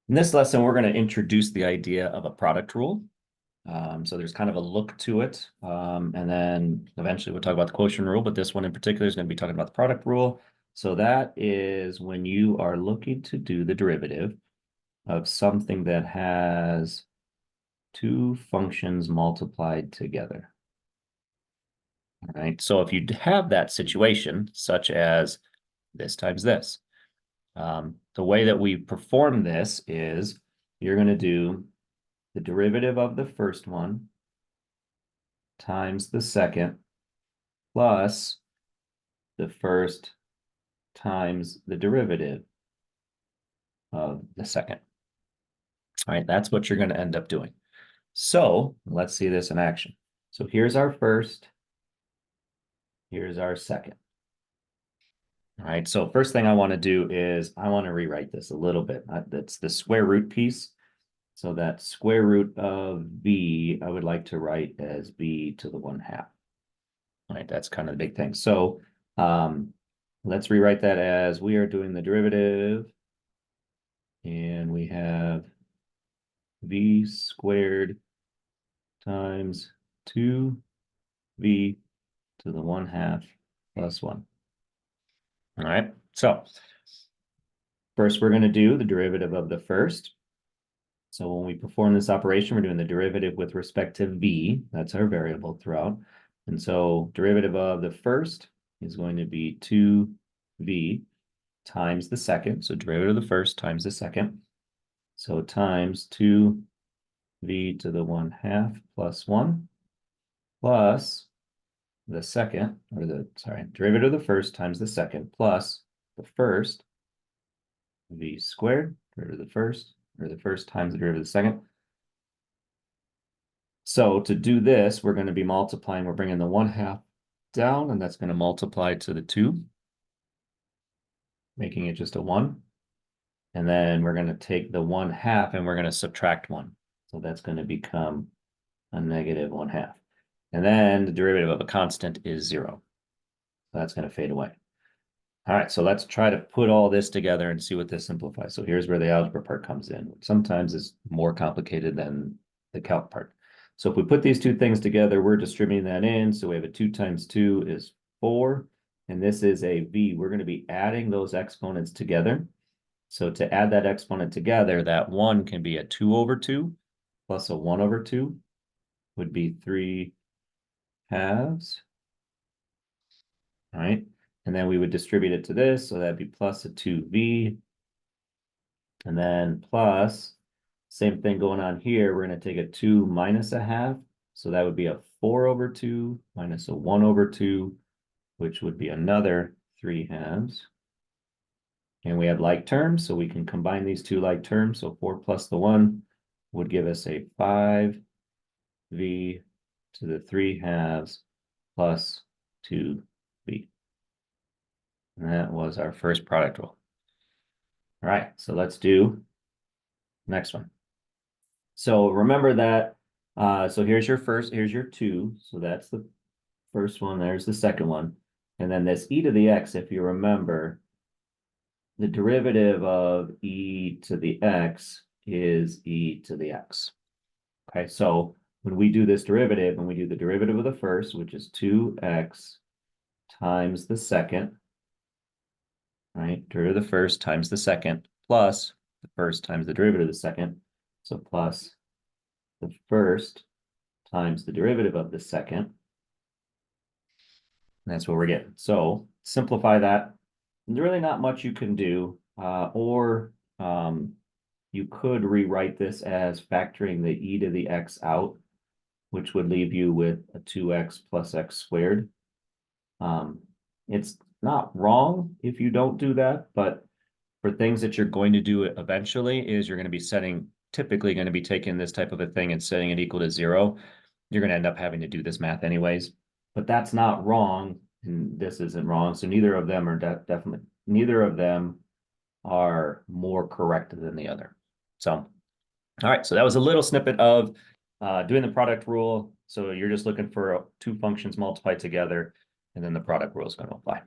In this lesson, we're going to introduce the idea of a product rule. So there's kind of a look to it. And then eventually we'll talk about the quotient rule, but this one in particular is going to be talking about the product rule. So that is when you are looking to do the derivative of something that has two functions multiplied together. All right. So if you have that situation, such as this times this, the way that we perform this is you're going to do the derivative of the first one times the second plus the first times the derivative of the second. All right, that's what you're going to end up doing. So let's see this in action. So here's our first, here's our second. All right, so first thing I want to do is I want to rewrite this a little bit. That's the square root piece. So that square root of b, I would like to write as b to the 1/2. All right, that's kind of the big thing. So let's rewrite that as we are doing the derivative, and we have v squared times 2v to the 1/2 plus 1. All right, so first we're going to do the derivative of the first. So when we perform this operation, we're doing the derivative with respect to v. That's our variable throughout. And so derivative of the first is going to be 2v times the second. So derivative of the first times the second. So times 2v to the 1/2 plus 1 plus the second, or the, sorry, derivative of the first times the second plus the first v squared, derivative of the first, or the first times the derivative of the second. So to do this, we're going to be multiplying, we're bringing the 1/2 down, and that's going to multiply to the 2, making it just a 1. And then we're going to take the 1/2 and we're going to subtract 1. So that's going to become a negative 1/2. And then the derivative of a constant is 0. So that's going to fade away. All right, so let's try to put all this together and see what this simplifies. So here's where the algebra part comes in. Sometimes it's more complicated than the calc part. So if we put these two things together, we're distributing that in. So we have a 2 times 2 is 4. And this is a v. We're going to be adding those exponents together. So to add that exponent together, that 1 can be a 2 over 2 plus a 1 over 2 would be 3 halves. All right. And then we would distribute it to this. So that'd be plus a 2v. And then plus, same thing going on here. We're going to take a 2 minus a half. So that would be a 4 over 2 minus a 1 over 2, which would be another 3 halves. And we have like terms, so we can combine these two like terms. So 4 plus the 1 would give us a 5v to the 3 halves plus 2v. And that was our first product rule. All right, so let's do next one. So remember that, so here's your first, here's your 2. So that's the first one, there's the second one. And then this e to the x, if you remember, the derivative of e to the x is e to the x. Okay, so when we do this derivative, when we do the derivative of the first, which is 2x times the second, right? Derivative of the first times the second plus the first times the derivative of the second. So plus the first times the derivative of the second. And that's what we're getting. So simplify that. There's really not much you can do, or you could rewrite this as factoring the e to the x out, which would leave you with a 2x plus x squared. It's not wrong if you don't do that, but for things that you're going to do eventually is you're going to be setting, typically going to be taking this type of a thing and setting it equal to 0. You're going to end up having to do this math anyways, but that's not wrong. And this isn't wrong. So neither of them are definitely, neither of them are more correct than the other. So, all right. So that was a little snippet of doing the product rule. So you're just looking for two functions multiplied together, and then the product rule is going to apply.